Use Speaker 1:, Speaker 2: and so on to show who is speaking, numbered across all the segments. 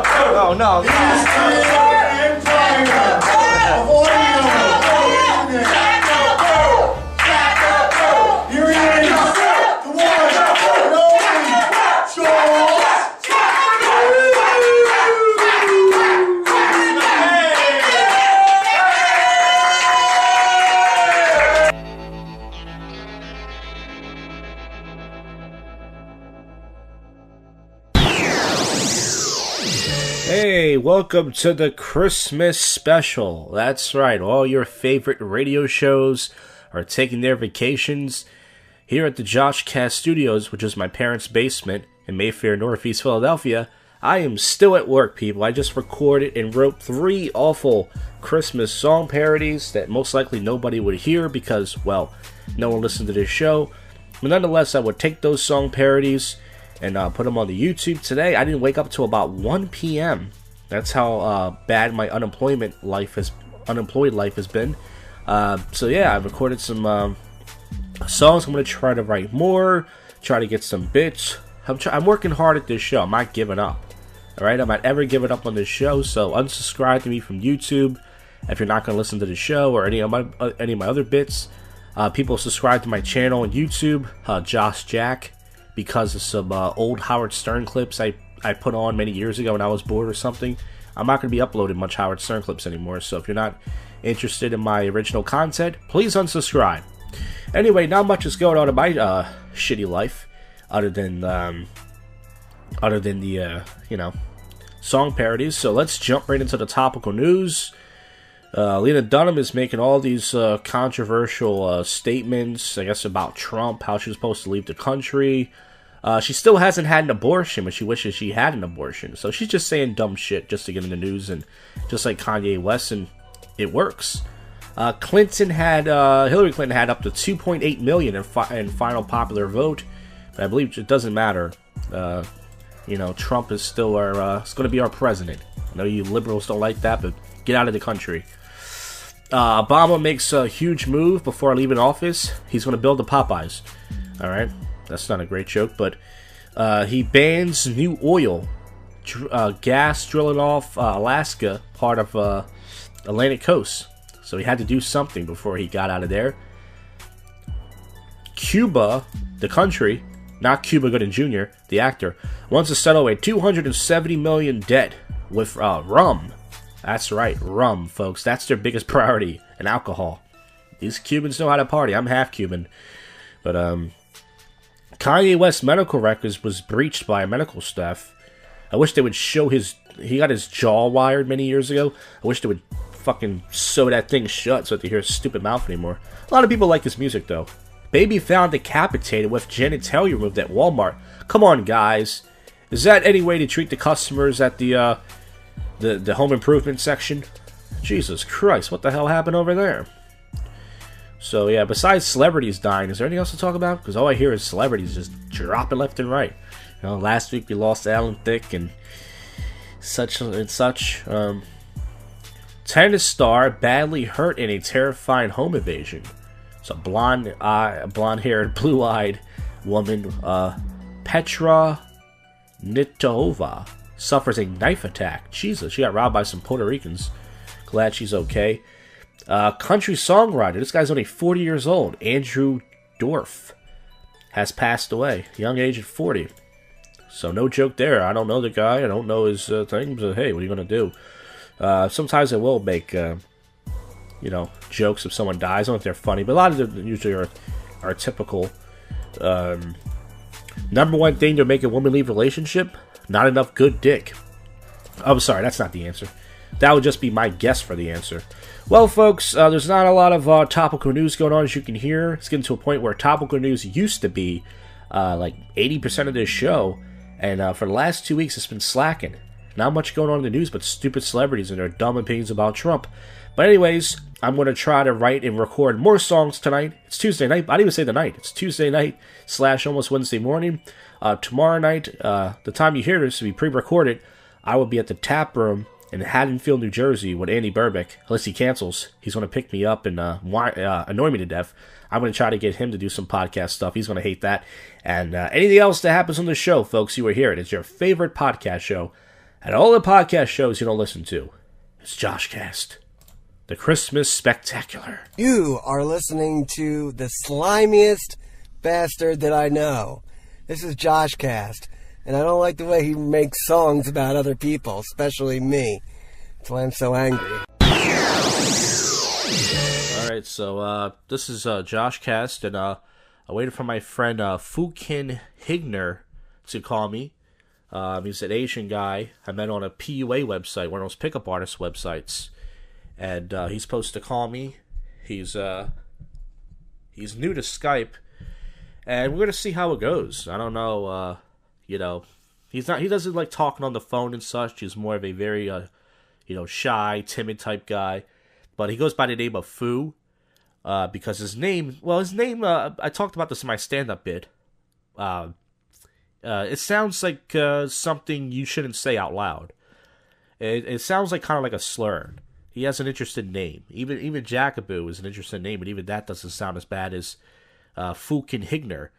Speaker 1: Oh, no.
Speaker 2: Here he is, the one, and only, Josh.
Speaker 1: Hey, welcome to the Christmas special. That's right, all your favorite radio shows are taking their vacations. Here at the JoshCast studios, which is my parents' basement in Mayfair, Northeast Philadelphia, I am still at work, people. I just recorded and wrote 3 awful Christmas song parodies that most likely nobody would hear because, well, no one listened to this show. But nonetheless, I would take those song parodies and put them on the YouTube today. I didn't wake up till about 1 p.m. That's how bad my unemployed life has been. So yeah, I recorded some songs. I'm going to try to write more, try to get some bits. I'm working hard at this show. I'm not giving up. Alright, I'm not ever giving up on this show, so unsubscribe to me from YouTube if you're not going to listen to the show or any of my other bits. People subscribe to my channel on YouTube, Josh Jack, because of some old Howard Stern clips I put on many years ago when I was bored or something. I'm not going to be uploading much Howard Stern clips anymore, so if you're not interested in my original content, please unsubscribe. Anyway, not much is going on in my shitty life, other than the song parodies. So let's jump right into the topical news. Lena Dunham is making all these controversial statements, I guess, about Trump, how she's supposed to leave the country. She still hasn't had an abortion, but she wishes she had an abortion. So she's just saying dumb shit just to get in the news, and just like Kanye West, and it works. Hillary Clinton had up to 2.8 million in final popular vote, but I believe it doesn't matter. Trump is still it's going to be our president. I know you liberals don't like that, but get out of the country. Obama makes a huge move before leaving office. He's going to build the Popeyes. All right, that's not a great joke, but he bans new oil, gas drilling off Alaska, part of Atlantic coast. So he had to do something before he got out of there. Cuba, the country, not Cuba Gooding Jr., the actor, wants to settle a $270 million debt with rum. That's right, rum, folks. That's their biggest priority, and alcohol. These Cubans know how to party. I'm half Cuban. But Kanye West's medical records was breached by medical staff. I wish they would show he got his jaw wired many years ago. I wish they would fucking sew that thing shut so that you hear his stupid mouth anymore. A lot of people like this music, though. Baby found decapitated with genitalia removed at Walmart. Come on, guys. Is that any way to treat the customers at the home improvement section? Jesus Christ, what the hell happened over there? So yeah, besides celebrities dying, is there anything else to talk about? Because all I hear is celebrities just dropping left and right. Last week we lost Alan Thicke and such. Tennis star badly hurt in a terrifying home invasion. So blonde-haired, blue-eyed woman, Petra Nitova, suffers a knife attack. Jesus, she got robbed by some Puerto Ricans. Glad she's okay. Country songwriter, this guy's only 40 years old, Andrew Dorff, has passed away, young age of 40. So no joke there. I don't know the guy. I don't know his thing. But hey, what are you going to do? Sometimes I will make, jokes if someone dies. I don't know if they're funny, but a lot of them usually are typical. Number one thing to make a woman leave a relationship: not enough good dick. I'm sorry, that's not the answer. That would just be my guess for the answer. Well, folks, there's not a lot of topical news going on, as you can hear. It's getting to a point where topical news used to be like 80% of this show, and for the last 2 weeks, it's been slacking. Not much going on in the news, but stupid celebrities and their dumb opinions about Trump. But anyways, I'm going to try to write and record more songs tonight. It's Tuesday night. I didn't even say the night. It's Tuesday night / almost Wednesday morning. Tomorrow night, the time you hear this will be pre-recorded. I will be at the Tap Room in Haddonfield, New Jersey with Andy Burbick. Unless he cancels, he's going to pick me up and annoy me to death. I'm going to try to get him to do some podcast stuff. He's going to hate that. And anything else that happens on the show, folks, you will hear it. It's your favorite podcast show. and all the podcast shows you don't listen to. It's JoshCast, the Christmas Spectacular.
Speaker 3: You are listening to the slimiest bastard that I know. This is JoshCast, and I don't like the way he makes songs about other people, especially me. That's why I'm so angry.
Speaker 1: Alright, so this is JoshCast, and I waited for my friend Phuckeng Hegner to call me. He's an Asian guy I met on a PUA website, one of those pickup artist websites, and he's supposed to call me. He's new to Skype, and we're gonna see how it goes. I don't know, he doesn't like talking on the phone and such. He's more of a very shy, timid type guy, but he goes by the name of Phu, because his name, I talked about this in my stand-up bit. It sounds like something you shouldn't say out loud. It sounds like kind of like a slur. He has an interesting name. Even Jacoboo is an interesting name, but even that doesn't sound as bad as Phuckeng Hegner.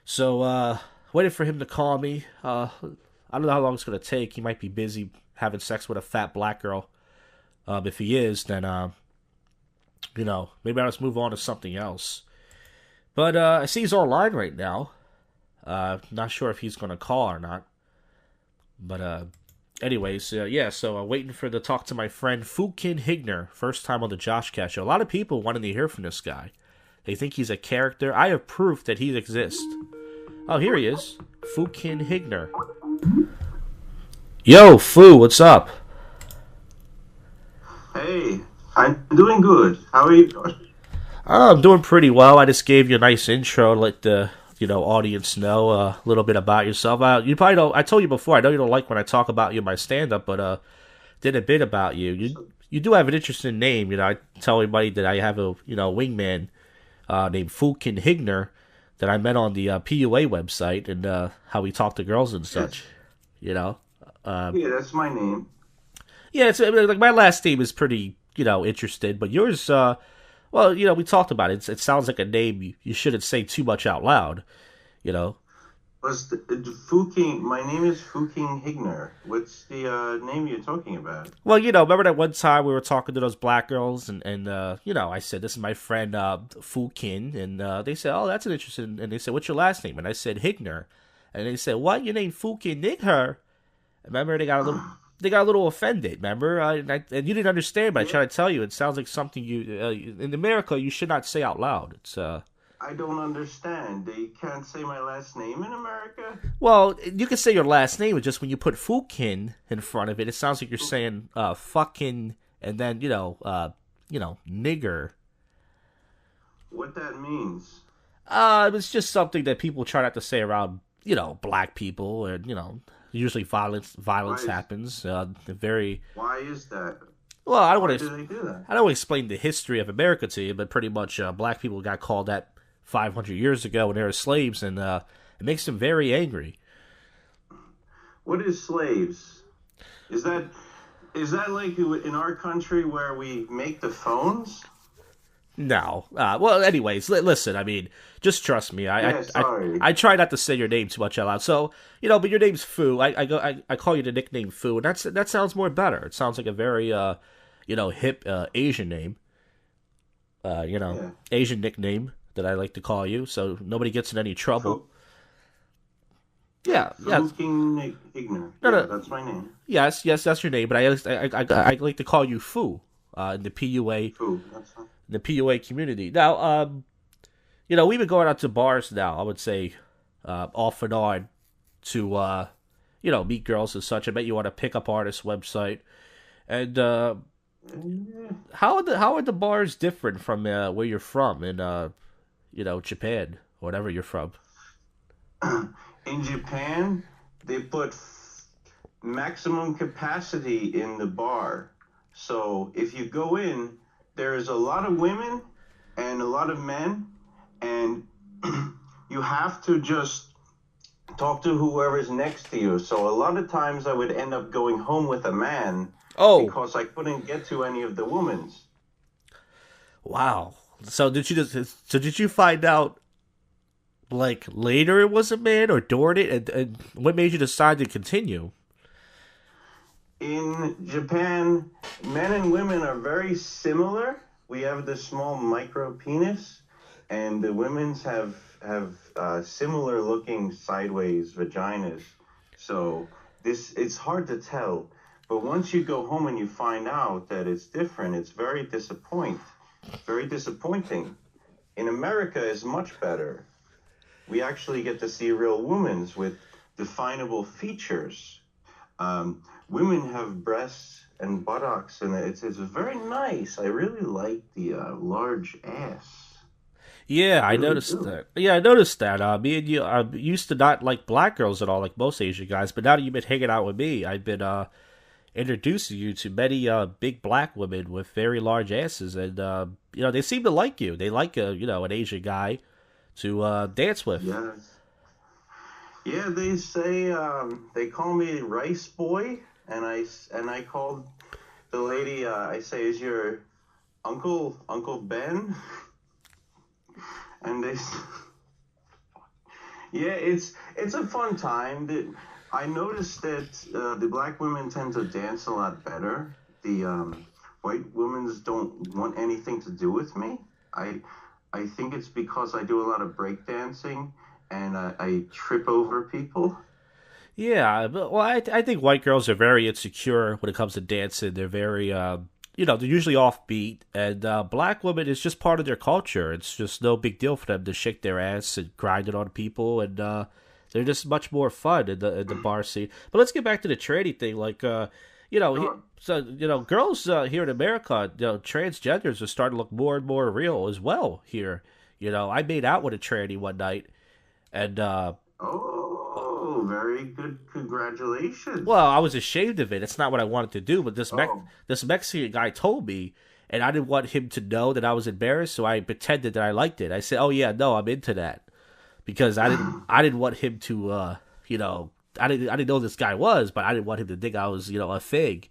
Speaker 1: So, waiting for him to call me. I don't know how long it's going to take. He might be busy having sex with a fat black girl. If he is, then, maybe I'll just move on to something else. But I see he's online right now. Not sure if he's going to call or not. But, anyways, so I'm waiting to talk to my friend Phuckeng Hegner. First time on the JoshCast show. A lot of people wanted to hear from this guy. They think he's a character. I have proof that he exists. Oh, here he is. Phuckeng Hegner. Yo, Phu, what's up?
Speaker 4: Hey, I'm doing good. How are you doing?
Speaker 1: I'm doing pretty well. I just gave you a nice intro, let the audience know a little bit about yourself. You probably don't. I told you before. I know you don't like when I talk about you in my stand-up, but did a bit about you. You do have an interesting name. I tell everybody that I have a wingman named Phuckeng Hegner that I met on the PUA website, and how we talk to girls and such.
Speaker 4: Yeah, that's my name.
Speaker 1: Yeah, it's like my last name is pretty interested, but yours. We talked about it. It sounds like a name you shouldn't say too much out loud,
Speaker 4: Was Phuckeng? My name is Phuckeng Hegner. What's the name you're talking about?
Speaker 1: Well, remember that one time we were talking to those black girls, and I said, this is my friend Phuckeng, and they said, oh, that's an interesting, and they said, what's your last name? And I said, Hegner. And they said, what? Your name Phuckeng Hegner? Remember, they got a little offended, remember? And you didn't understand, but I tried to tell you, it sounds like something in America, you should not say out loud. It's,
Speaker 4: I don't understand. They can't say my last name in America?
Speaker 1: Well, you can say your last name, but just when you put Phuckeng in front of it, it sounds like you're saying, fucking, and then, nigger.
Speaker 4: What that means?
Speaker 1: It's just something that people try not to say around, black people, and, usually violence happens.
Speaker 4: Why is that?
Speaker 1: Well, I don't
Speaker 4: Why
Speaker 1: want
Speaker 4: do they do that?
Speaker 1: I don't want to explain the history of America to you, but pretty much black people got called that 500 years ago when they were slaves, and it makes them very angry.
Speaker 4: What is slaves? Is that like in our country where we make the phones?
Speaker 1: No. Well, anyways, listen, I mean, just trust me. I try not to say your name too much out loud. So, but your name's Phu. I call you the nickname Phu, and that sounds more better. It sounds like a very, hip Asian name. Asian nickname that I like to call you, so nobody gets in any trouble. Yeah.
Speaker 4: Phuckeng Hegner. No, that's my name.
Speaker 1: Yes, that's your name, but I like to call you Phu in the PUA.
Speaker 4: Phu, that's fine.
Speaker 1: The PUA community. Now, we've been going out to bars now, I would say, off and on to, meet girls and such. I met you on a pickup artist website. And, how are the bars different from where you're from in, Japan, whatever you're from?
Speaker 4: In Japan, they put maximum capacity in the bar. So if you go in, there's a lot of women and a lot of men, and you have to just talk to whoever's next to you. So a lot of times I would end up going home with a man because I couldn't get to any of the women.
Speaker 1: Wow. So did you find out like later it was a man or during it, and what made you decide to continue?
Speaker 4: In Japan, men and women are very similar. We have the small micro penis, and the women's have similar looking sideways vaginas. So it's hard to tell. But once you go home and you find out that it's different, it's very disappointing. In America, is much better. We actually get to see real women with definable features. Women have breasts and buttocks, and it's very nice. I really like the large ass.
Speaker 1: Yeah, I
Speaker 4: Really
Speaker 1: noticed
Speaker 4: do.
Speaker 1: that. Yeah, I noticed that. Me and you used to not like black girls at all, like most Asian guys. But now that you've been hanging out with me, I've been introducing you to many big black women with very large asses, and they seem to like you. They like an Asian guy to dance with.
Speaker 4: Yes. Yeah, they say they call me Rice Boy, and I called the lady. I say, "Is your Uncle Ben?" And yeah, it's a fun time. I noticed that the black women tend to dance a lot better. The white women don't want anything to do with me. I think it's because I do a lot of breakdancing and I trip over people.
Speaker 1: Yeah, well, I think white girls are very insecure when it comes to dancing. They're very, they're usually offbeat, and black women is just part of their culture. It's just no big deal for them to shake their ass and grind it on people, and they're just much more fun in the bar scene. But let's get back to the tranny thing. Like,
Speaker 4: Sure.
Speaker 1: girls here in America, transgenders are starting to look more and more real as well here. I made out with a tranny one night, and
Speaker 4: Oh, very good. Congratulations.
Speaker 1: well, I was ashamed of it. It's not what I wanted to do, but
Speaker 4: Oh.
Speaker 1: this Mexican guy told me, and I didn't want him to know that I was embarrassed, so I pretended that I liked it. I said, "Oh yeah, no, I'm into that," because I didn't want him to, I didn't know this guy was, but I didn't want him to think I was, a fig.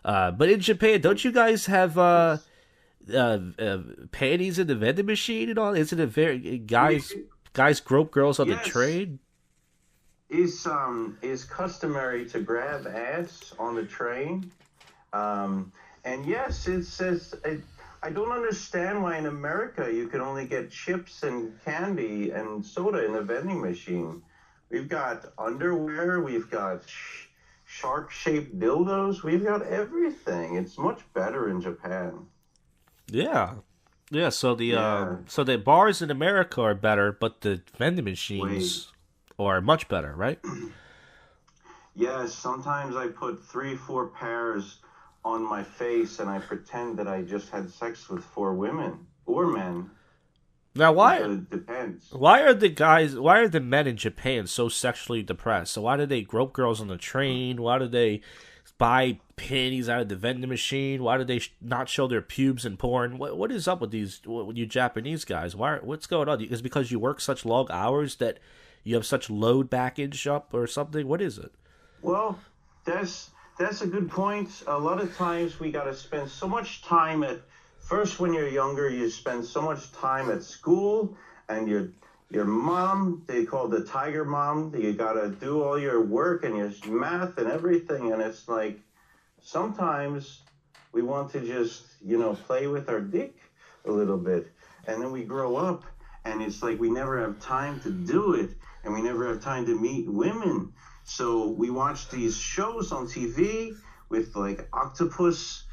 Speaker 1: But in Japan, don't you guys have panties in the vending machine and all? Isn't it very guys grope girls on the
Speaker 4: Yes.
Speaker 1: train?
Speaker 4: Is customary to grab ass on the train. And yes, it says I don't understand why in America you can only get chips and candy and soda in the vending machine. We've got underwear, we've got shark-shaped dildos, we've got everything. It's much better in Japan.
Speaker 1: Yeah. Yeah,
Speaker 4: Yeah,
Speaker 1: so the bars in America are better, but the vending
Speaker 4: wait.
Speaker 1: machines are much better, right?
Speaker 4: Yes, sometimes I put three, four pairs on my face and I pretend that I just had sex with four women or men.
Speaker 1: Now
Speaker 4: It depends.
Speaker 1: why are the men in Japan so sexually depressed? So why do they grope girls on the train? Why do they buy panties out of the vending machine? Why do they not show their pubes in porn? What is up with with you Japanese guys? What's going on? Is it because you work such long hours that you have such low backage up or something? What is it?
Speaker 4: Well, that's a good point. A lot of times we got to spend so much time at first when you're younger, you spend so much time at school and your mom, they call the tiger mom, you got to do all your work and your math and everything and it's like sometimes we want to just, play with our dick a little bit. And then we grow up and it's like we never have time to do it and we never have time to meet women. So we watch these shows on TV with like octopus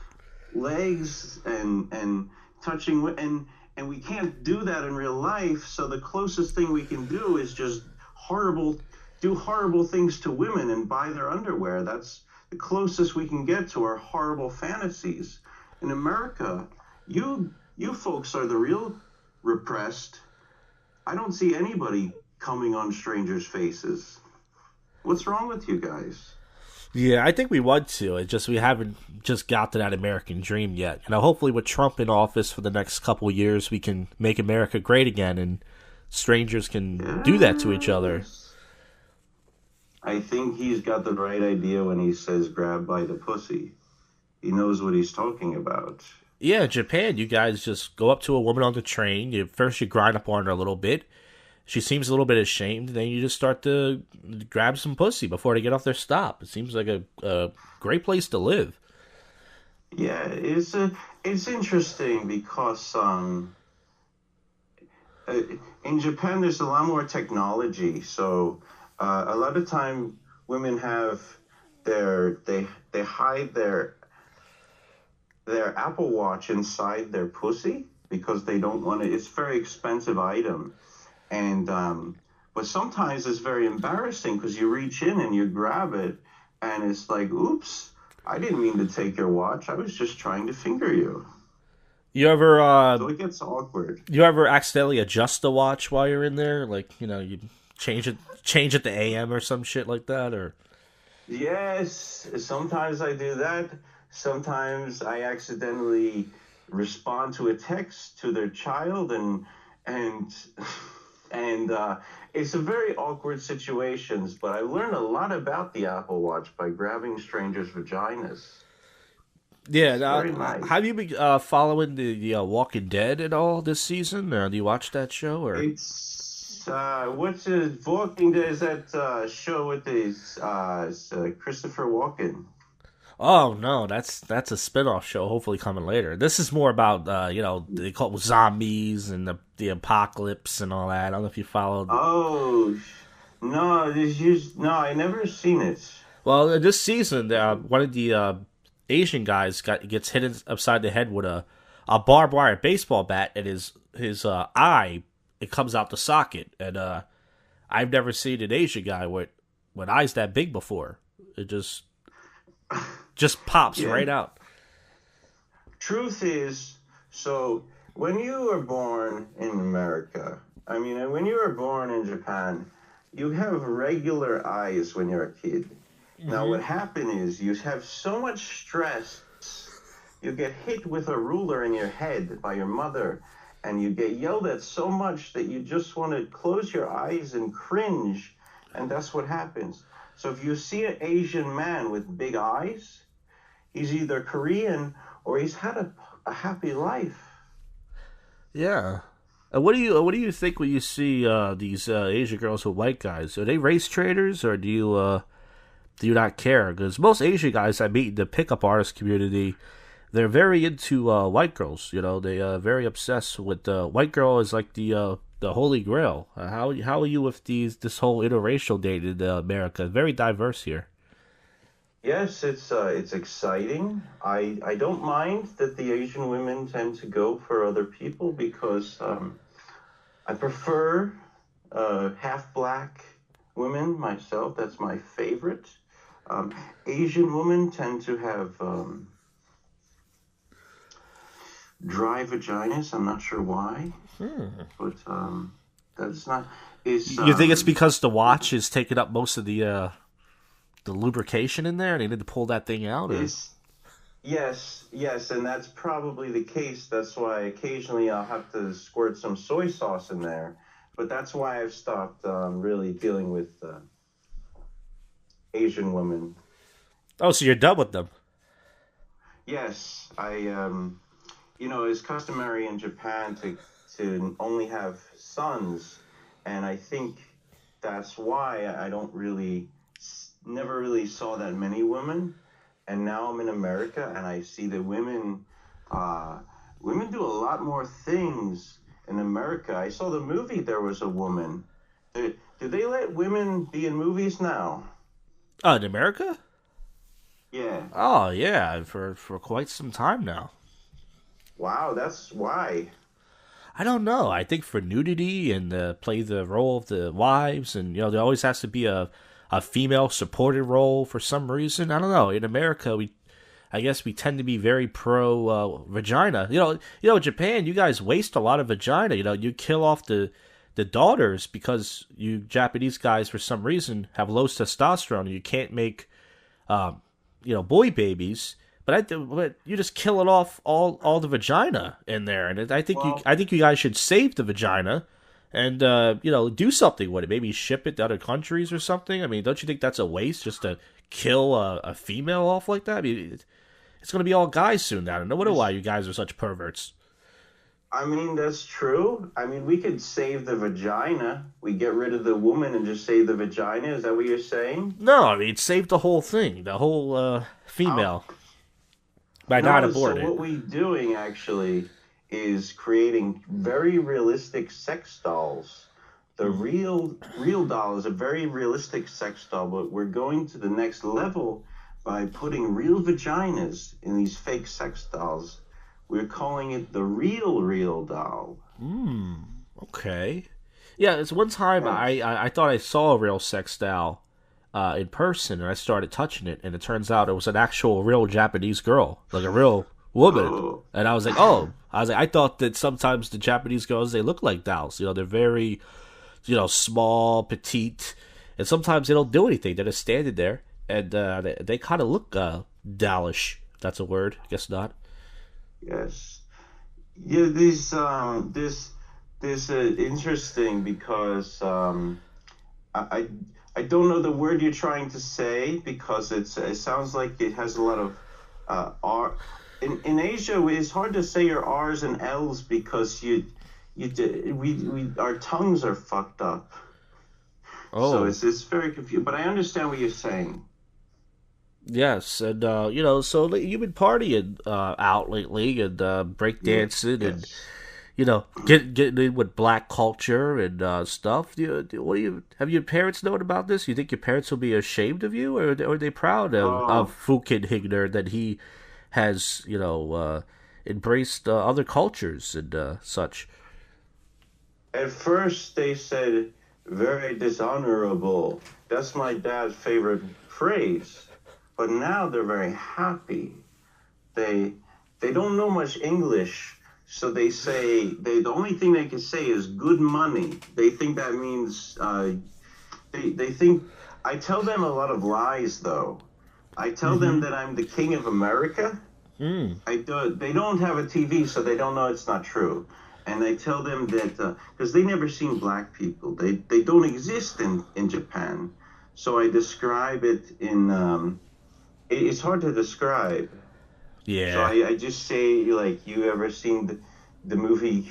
Speaker 4: legs and touching and we can't do that in real life. So the closest thing we can do is just horrible do horrible things to women and buy their underwear. That's the closest we can get to our horrible fantasies. In America, you folks are the real repressed. I don't see anybody coming on strangers' faces. What's wrong with you guys?
Speaker 1: Yeah, I think we want to. It's just we haven't just got to that American dream yet. Hopefully with Trump in office for the next couple of years, we can make America great again, and strangers can do that to each other.
Speaker 4: Yes. I think he's got the right idea when he says grab by the pussy. He knows what he's talking about.
Speaker 1: Yeah, Japan, you guys just go up to a woman on the train. You grind up on her a little bit. she seems a little bit ashamed, then you just start to grab some pussy before they get off their stop. It seems like a great place to live.
Speaker 4: Yeah, it's interesting because in Japan there's a lot more technology. So a lot of time women have they hide their Apple Watch inside their pussy because they don't want it. It's a very expensive item, and but sometimes it's very embarrassing because you reach in and you grab it, and it's like, oops, I didn't mean to take your watch. I was just trying to finger you.
Speaker 1: You ever
Speaker 4: So it gets awkward.
Speaker 1: you ever accidentally adjust the watch while you're in there? Like, you change it to AM or some shit like that, or
Speaker 4: Yes, sometimes I do that. Sometimes I accidentally respond to a text to their child, and and it's a very awkward situations. But I learned a lot about the Apple Watch by grabbing strangers' vaginas.
Speaker 1: yeah.
Speaker 4: Very nice.
Speaker 1: Have you been following the Walking Dead at all this season? Or do you watch that show? Or
Speaker 4: It's what's it? Walking Dead, is that show with these Christopher Walken?
Speaker 1: oh no, that's a spin-off show. Hopefully coming later. This is more about they call it zombies and the apocalypse and all that. I don't know if you followed.
Speaker 4: Oh no, no, I never seen it.
Speaker 1: Well, this season, one of the Asian guys gets hit upside the head with a barbed wire baseball bat, and his eye, it comes out the socket. And I've never seen an Asian guy with eyes that big before. It just pops
Speaker 4: Yeah.
Speaker 1: right out.
Speaker 4: Truth is, so when you were born in America, I mean, and when you were born in Japan, you have regular eyes when you're a kid. Now, what happened is you have so much stress, you get hit with a ruler in your head by your mother, and you get yelled at so much that you just want to close your eyes and cringe, and that's what happens. So if you see an Asian man with big eyes, he's either Korean or he's had a happy life.
Speaker 1: Yeah. What do you think when you see these Asian girls with white guys? Are they race traders, or do you not care? Because most Asian guys I meet in the pickup artist community, they're very into white girls. They very obsessed with white girl is like the holy grail. How are you with this whole interracial date in America? Very diverse here.
Speaker 4: Yes, it's exciting. I don't mind that the Asian women tend to go for other people because I prefer half black women myself. That's my favorite. Asian women tend to have dry vaginas. I'm not sure why, but that's not.
Speaker 1: You think it's because the watch is taking up most of the lubrication in there, and they need to pull that thing out? Or?
Speaker 4: Yes, and that's probably the case. That's why occasionally I'll have to squirt some soy sauce in there. But that's why I've stopped really dealing with Asian women.
Speaker 1: Oh, so you're done with them?
Speaker 4: Yes, it's customary in Japan to only have sons, and I think that's why I never really saw that many women. And now I'm in America, and I see that women do a lot more things in America. I saw the movie There Was a Woman. Do they let women be in movies now?
Speaker 1: Oh, in America?
Speaker 4: Yeah.
Speaker 1: Oh, yeah, for quite some time now.
Speaker 4: Wow, that's why.
Speaker 1: I don't know. I think for nudity and play the role of the wives, and there always has to be a female supported role for some reason. I don't know. In America, I guess we tend to be very pro vagina. In Japan, you guys waste a lot of vagina. You kill off the daughters because you Japanese guys for some reason have low testosterone. And you can't make boy babies. But you just kill it off all the vagina in there, and I think you guys should save the vagina. And, do something with it. Maybe ship it to other countries or something. I mean, don't you think that's a waste just to kill a female off like that? I mean, it's going to be all guys soon now. No wonder why you guys are such perverts.
Speaker 4: I mean, that's true. I mean, we could save the vagina. We get rid of the woman and just save the vagina. Is that what you're saying?
Speaker 1: No, I mean, save the whole thing, the whole
Speaker 4: Oh,
Speaker 1: female, by not
Speaker 4: no, so
Speaker 1: aborting
Speaker 4: what
Speaker 1: it.
Speaker 4: we're doing actually is creating very realistic sex dolls. The real doll is a very realistic sex doll, but we're going to the next level by putting real vaginas in these fake sex dolls. We're calling it the real doll.
Speaker 1: Okay. Yeah, it's one time
Speaker 4: Yes.
Speaker 1: I thought I saw a real sex doll in person, and I started touching it, and it turns out it was an actual real Japanese girl, like a real woman.
Speaker 4: Oh,
Speaker 1: And I was like, oh, I thought that sometimes the Japanese girls they look like dolls. They're very small, petite, and sometimes they don't do anything. They're just standing there, and they kind of look dollish. If that's a word, I guess not.
Speaker 4: yes. Yeah, this interesting because I, I I don't know the word you're trying to say because it sounds like it has a lot of R. In Asia, it's hard to say your R's and L's because we our tongues are fucked up. So
Speaker 1: Oh,
Speaker 4: it's very confusing. But I understand what you're saying.
Speaker 1: yes, and so you've been partying out lately and
Speaker 4: Yeah.
Speaker 1: breakdancing and
Speaker 4: Yes.
Speaker 1: getting in with black culture and stuff. What do you have your parents known about this? You think your parents will be ashamed of you, or are they proud of
Speaker 4: Oh,
Speaker 1: Phuckeng Hegner that he has embraced other cultures and such?
Speaker 4: at first they said very dishonorable. That's my dad's favorite phrase. But now they're very happy. They they don't know much English, so they say the only thing they can say is good money. They think that means they think I tell them a lot of lies though. I tell them that I'm the king of America. I do, they don't have a TV, so they don't know it's not true. And I tell them that because they never seen black people, they don't exist in Japan. So I describe it in it's hard to describe. So
Speaker 1: Yeah,
Speaker 4: I just say like you ever seen the movie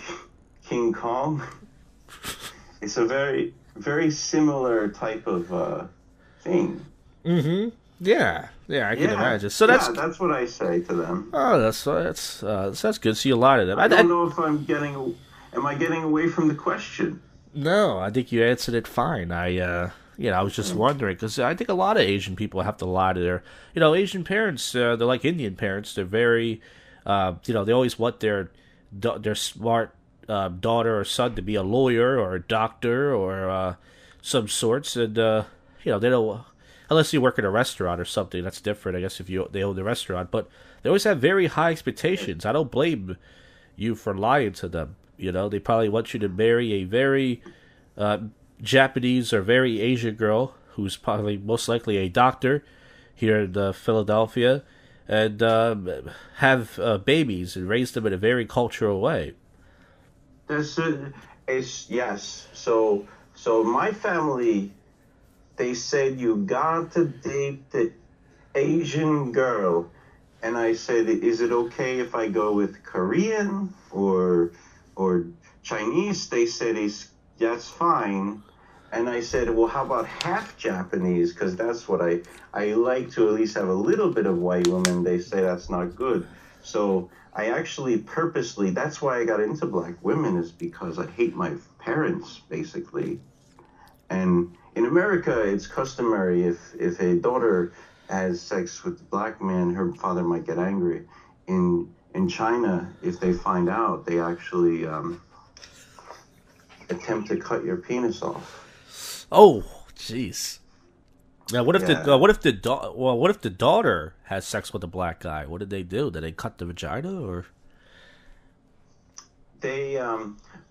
Speaker 4: King Kong? It's a very similar type of thing.
Speaker 1: yeah, I can
Speaker 4: Yeah,
Speaker 1: imagine. So
Speaker 4: yeah, that's what I say to them.
Speaker 1: that's good. See a lot of them.
Speaker 4: I don't know if am I getting away from the question?
Speaker 1: No, I think you answered it fine. I was just wondering because I think a lot of Asian people have to lie to their, Asian parents. They're like Indian parents. They're very, they always want their smart daughter or son to be a lawyer or a doctor or some sorts, and they don't unless you work in a restaurant or something. That's different, I guess, if they own the restaurant. But they always have very high expectations. I don't blame you for lying to them. They probably want you to marry a very uh, Japanese or very Asian girl who's probably most likely a doctor here in Philadelphia and have babies and raise them in a very cultural way.
Speaker 4: That's it. It's yes. So my family, they said you got to date the Asian girl, and I said, is it okay if I go with Korean or Chinese? They said that's fine. And I said, well, how about half Japanese? Because that's what I like to at least have a little bit of white woman. They say that's not good. So I actually purposely, that's why I got into black women is because I hate my parents, basically. And in America, it's customary if a daughter has sex with a black man, her father might get angry. In China, if they find out, they actually attempt to cut your penis off.
Speaker 1: Oh, jeez. Now, what if the
Speaker 4: Yeah,
Speaker 1: what if the daughter has sex with a black guy? What did they do? Did they cut the vagina or?
Speaker 4: they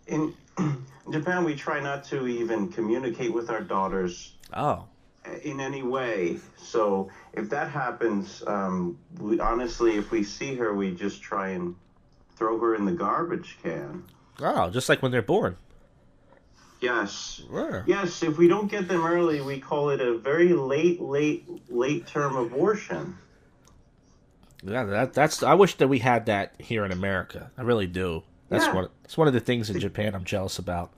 Speaker 4: in in Japan we try not to even communicate with our daughters
Speaker 1: Oh,
Speaker 4: in any way. So if that happens, we honestly, if we see her, we just try and throw her in the garbage can.
Speaker 1: oh, just like when they're born.
Speaker 4: Yes.
Speaker 1: Yeah.
Speaker 4: Yes, if we don't get them early, we call it a very late term abortion.
Speaker 1: Yeah, that's. I wish that we had that here in America. I really do. That's one of the things in Japan I'm jealous about.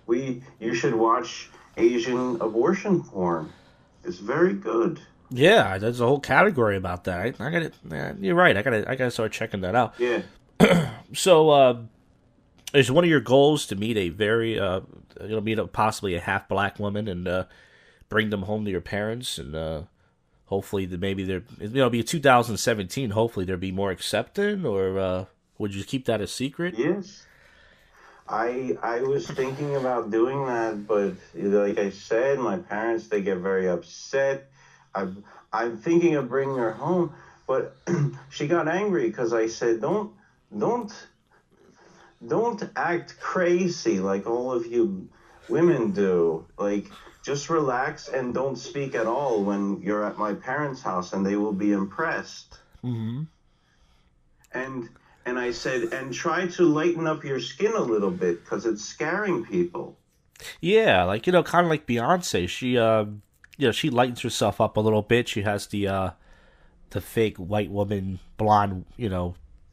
Speaker 4: You should watch Asian abortion porn. It's very good.
Speaker 1: Yeah, there's a whole category about that. I got it. You're right. I gotta start checking that out.
Speaker 4: Yeah.
Speaker 1: So, is one of your goals to meet a very, possibly a half black woman and bring them home to your parents, and hopefully maybe they're, be 2017. Hopefully there'll be more accepting, or would you keep that a secret?
Speaker 4: Yes. I was thinking about doing that, but like I said, my parents, they get very upset. I'm thinking of bringing her home, but she got angry because I said, don't act crazy like all of you women do. Like, just relax and don't speak at all when you're at my parents' house, and they will be impressed.
Speaker 1: Mm-hmm.
Speaker 4: And I said, and try to lighten up your skin a little bit because it's scaring people.
Speaker 1: Yeah, like, kind of like Beyonce. She, she lightens herself up a little bit. She has the fake white woman blonde,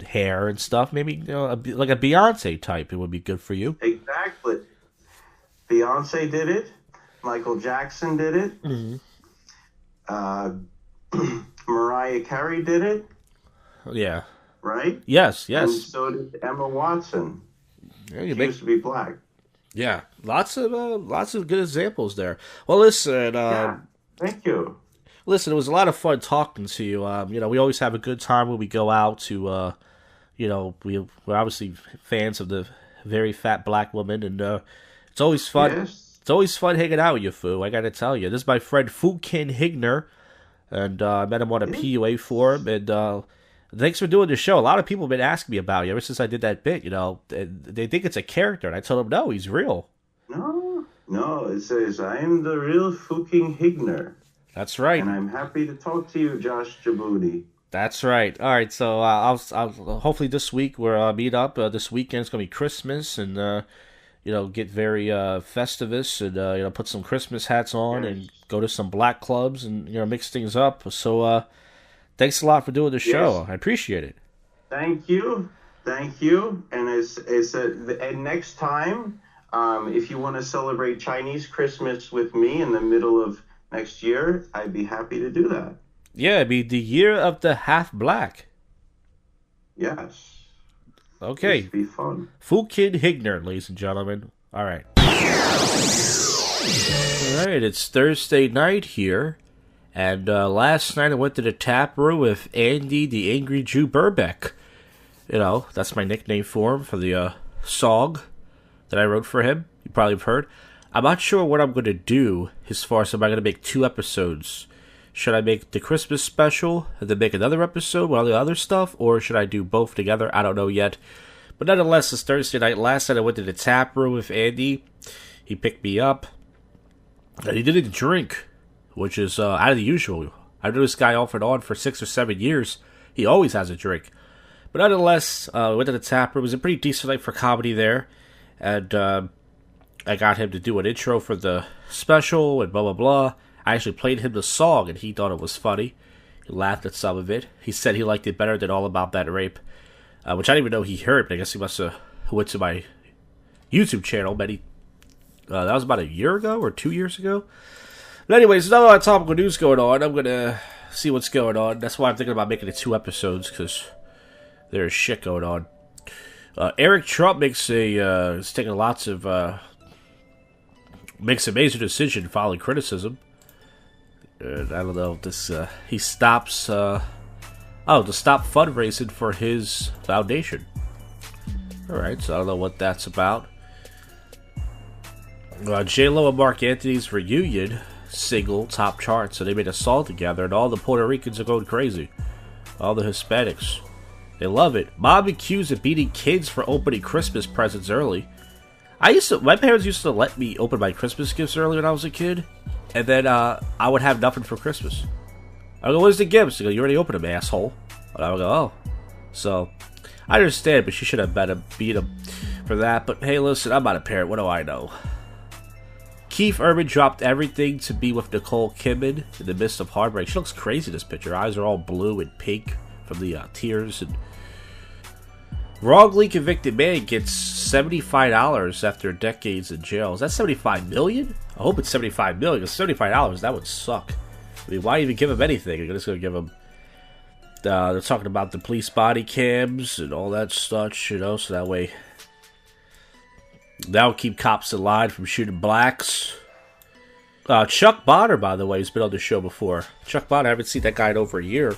Speaker 1: hair and stuff. Maybe, like a Beyonce type. It would be good for you.
Speaker 4: Exactly. Beyonce did it. Michael Jackson did it.
Speaker 1: Mm-hmm.
Speaker 4: Mariah Carey did it.
Speaker 1: Yeah.
Speaker 4: Right?
Speaker 1: Yes.
Speaker 4: And so did Emma Watson.
Speaker 1: Yeah,
Speaker 4: she used to be black.
Speaker 1: Yeah, lots of good examples there. Well, listen.
Speaker 4: Thank you.
Speaker 1: Listen, it was a lot of fun talking to you. We always have a good time when we go out to, we're obviously fans of the very fat black woman, and it's always fun.
Speaker 4: Yes.
Speaker 1: It's always fun hanging out with you, Fu. I got to tell you, this is my friend Phuckeng Hegner, and I met him on a PUA forum, and thanks for doing the show. A lot of people have been asking me about you ever since I did that bit. They think it's a character, and I told them, no, he's real.
Speaker 4: No, it says, I am the real Phuckeng Hegner.
Speaker 1: That's right.
Speaker 4: And I'm happy to talk to you, Josh Djibouti.
Speaker 1: That's right. All right, so I'll hopefully this week we'll meet up. This weekend it's going to be Christmas, and, get very festivus, and, put some Christmas hats on and go to some black clubs and, mix things up. So, thanks a lot for doing the show. I appreciate it.
Speaker 4: Thank you. And next time, if you want to celebrate Chinese Christmas with me in the middle of next year, I'd be happy to do that.
Speaker 1: Yeah, it'd be the year of the half black.
Speaker 4: Yes.
Speaker 1: Okay.
Speaker 4: It'd be fun.
Speaker 1: Phuckeng Hegner, ladies and gentlemen. All right. All right, it's Thursday night here. And last night I went to the tap room with Andy, the Angry Jew Burbeck. That's my nickname for him, for the song that I wrote for him. You probably have heard. I'm not sure what I'm going to do as far as am I going to make 2 episodes. Should I make the Christmas special and then make another episode with all the other stuff? Or should I do both together? I don't know yet. But nonetheless, it's Thursday night. Last night I went to the tap room with Andy. He picked me up. And he didn't drink, which is out of the usual. I've known this guy off and on for 6 or 7 years. He always has a drink. But nonetheless, we went to the tap room. It was a pretty decent night for comedy there. And I got him to do an intro for the special and blah, blah, blah. I actually played him the song, and he thought it was funny. He laughed at some of it. He said he liked it better than All About That Rape, which I didn't even know he heard, but I guess he must have went to my YouTube channel. That was about a year ago or 2 years ago. But anyways, there's not a lot of topical news going on. I'm going to see what's going on. That's why I'm thinking about making it 2 episodes, because there's shit going on. Eric Trump is taking makes a major decision following criticism. And I don't know, he stops, to stop fundraising for his foundation. Alright, so I don't know what that's about. J-Lo and Mark Anthony's reunion single top chart, so they made a song together, and all the Puerto Ricans are going crazy. All the Hispanics. They love it. Mom accused of beating kids for opening Christmas presents early. My parents used to let me open my Christmas gifts early when I was a kid, and then I would have nothing for Christmas. I go, "Where's the gifts?" They go, "You already opened them, asshole." And I would go, "Oh." So, I understand, but she should have beat him for that. But hey, listen, I'm not a parent. What do I know? Keith Urban dropped everything to be with Nicole Kidman in the midst of heartbreak. She looks crazy in this picture. Her eyes are all blue and pink from the tears. And Wrongly convicted man gets $75 after decades in jail. Is that $75 million? I hope it's $75 million, because $75, that would suck. I mean, why even give him anything? You're just going to give him... they're talking about the police body cams and all that stuff, you know, so that way... That'll keep cops in line from shooting blacks. Chuck Bonner, by the way, has been on the show before. Chuck Bonner, I haven't seen that guy in over a year.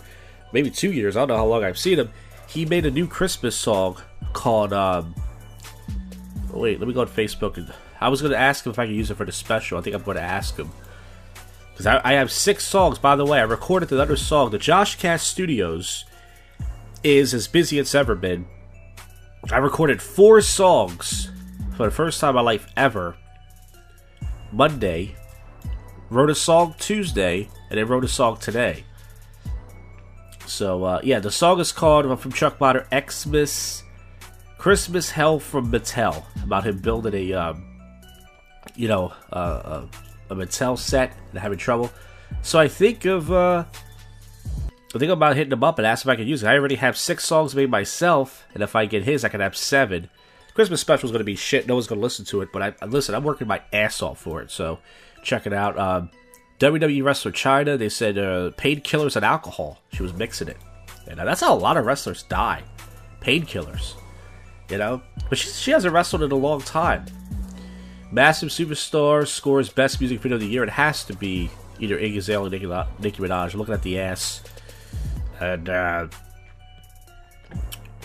Speaker 1: Maybe 2 years. I don't know how long I've seen him. He made a new Christmas song called, wait, let me go on Facebook. I was going to ask him if I could use it for the special. I think I'm going to ask him. Because I have 6 songs, by the way. I recorded another song. The JoshCast Studios is as busy as it's ever been. I recorded 4 songs for the first time in my life ever. Monday. Wrote a song Tuesday. And then wrote a song today. So, yeah, the song is called, from Chuck Bonner, Xmas, Christmas Hell from Mattel. About him building a Mattel set and having trouble. So I think about hitting him up and asking if I could use it. I already have 6 songs made myself, and if I get his, I can have 7. Christmas special is going to be shit. No one's going to listen to it, but I'm working my ass off for it, so check it out. WWE wrestler Chyna, they said painkillers and alcohol. She was mixing it. And that's how a lot of wrestlers die. Painkillers. You know? But she hasn't wrestled in a long time. Massive Superstar scores Best Music Video of the Year. It has to be either Iggy Azalea or Nicki Minaj. I'm looking at the ass. And,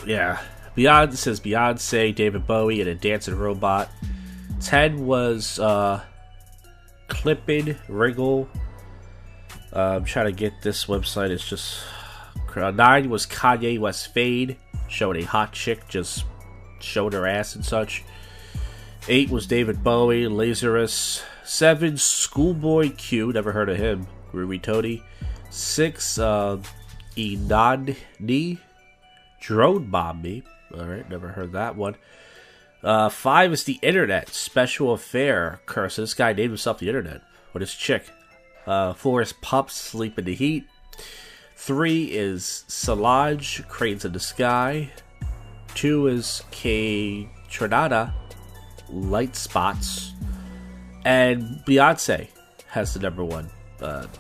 Speaker 1: yeah. Beyonce says Beyonce, David Bowie, and a dancing robot. 10 was, Clippin' Wriggle. I'm trying to get this website. It's just 9 was Kanye West Fade, showing a hot chick just showing her ass and such. 8 was David Bowie, Lazarus. 7 Schoolboy Q, never heard of him. Ruby Tony. 6 Inani, Drone Bomb Me. Alright, never heard that one. 5 is the Internet, Special Affair. Curse, this guy named himself the Internet. With his chick. 4 is Pups, Sleep in the Heat. 3 is Solange, Cranes in the Sky. 2 is K. Trinata, Light Spots. And Beyonce has the number 1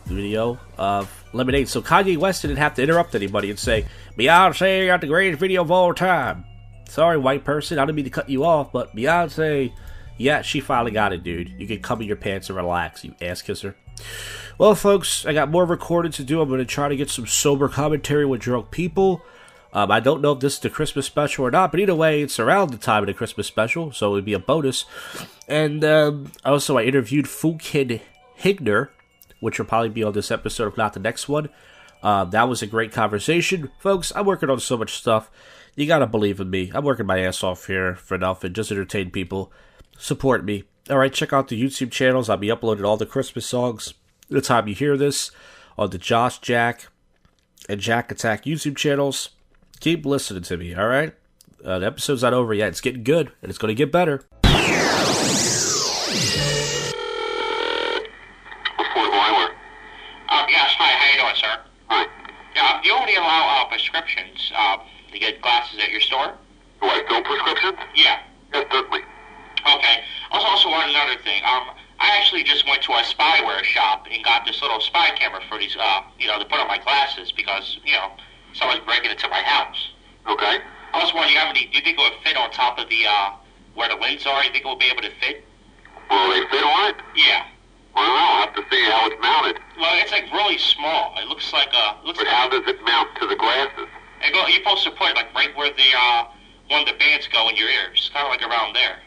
Speaker 1: video of Lemonade. So Kanye West didn't have to interrupt anybody and say, Beyonce got the greatest video of all time. Sorry, white person, I didn't mean to cut you off, but Beyonce, yeah, she finally got it, dude. You can come in your pants and relax, you ass kisser. Well, folks, I got more recording to do. I'm going to try to get some sober commentary with drunk people. I don't know if this is the Christmas special or not, but either way, it's around the time of the Christmas special, so it would be a bonus. And also, I interviewed Phuckeng Hegner, which will probably be on this episode, if not the next one. That was a great conversation. Folks, I'm working on so much stuff. You gotta believe in me. I'm working my ass off here for nothing. Just entertain people. Support me. Alright, check out the YouTube channels. I'll be uploading all the Christmas songs the time you hear this on the Josh Jack and Jack Attack YouTube channels. Keep listening to me, alright? The episode's not over yet. It's getting good, and it's gonna get better.
Speaker 5: Yes, hi, how you doing, sir? Hi. You only allow prescriptions to get glasses at your store?
Speaker 6: Do I fill prescriptions?
Speaker 5: Yeah.
Speaker 6: Yes, certainly.
Speaker 5: Okay. Also want another thing. I actually just went to a spyware shop and got this little spy camera for these, to put on my glasses because, someone's breaking into my house.
Speaker 6: Okay.
Speaker 5: I was wondering, do you think it would fit on top of the, where the lens are? You think it will be able to fit?
Speaker 6: Will they fit on it?
Speaker 5: Yeah.
Speaker 6: Well, I'll have to see how it's mounted.
Speaker 5: Well, it's like really small. It looks like
Speaker 6: But how does it mount to the glasses?
Speaker 5: You're supposed to put it like right where the one of the bands go in your ears, kind of like around there.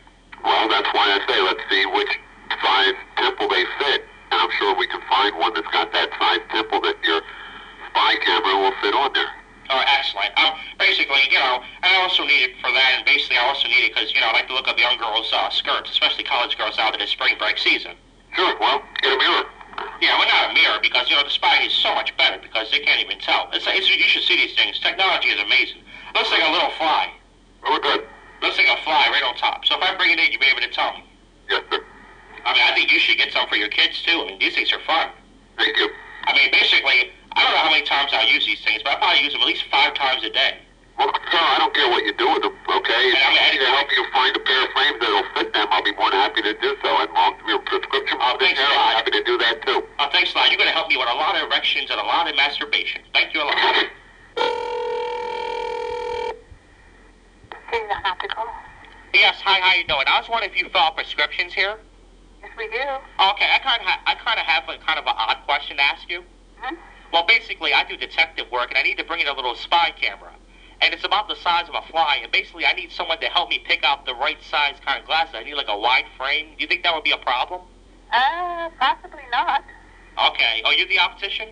Speaker 6: Well, that's why I say let's see which size temple they fit, and I'm sure we can find one that's got that size temple that your spy camera will fit on there.
Speaker 5: Oh, excellent. Basically, I also need it for that, and basically I also need it because I like to look up young girls' skirts, especially college girls out in the spring break season.
Speaker 6: Sure. Well, get a mirror.
Speaker 5: Yeah, well, not a mirror, because, the spy is so much better, because they can't even tell. You should see these things. Technology is amazing. Looks like a little fly.
Speaker 6: Oh, good.
Speaker 5: Looks like a fly right on top. So if I bring it in, you'll be able to tell me.
Speaker 6: Yes, sir.
Speaker 5: I think you should get some for your kids, too. These things are fun.
Speaker 6: Thank you.
Speaker 5: Basically, I don't know how many times I'll use these things, but I probably use them at least 5 times a day.
Speaker 6: Well, sir, I don't care what you do with them, okay? If you need to help you find a pair of frames that'll fit them, I'll be more than happy to do so. And your prescription
Speaker 5: thanks,
Speaker 6: there, I'm happy to do that, too.
Speaker 5: Thanks a lot. You're going to help me with a lot of erections and a lot of masturbation. Thank you a lot. Yes, hi, how you doing? I was wondering if you fill out prescriptions here?
Speaker 7: Yes, we do.
Speaker 5: Okay, I kind of have an odd question to ask you.
Speaker 7: Mm-hmm.
Speaker 5: Well, basically, I do detective work, and I need to bring in a little spy camera. And it's about the size of a fly, and basically I need someone to help me pick out the right size kind of glasses. I need like a wide frame. Do you think that would be a problem?
Speaker 7: Possibly not.
Speaker 5: Okay. Oh, you're the optician?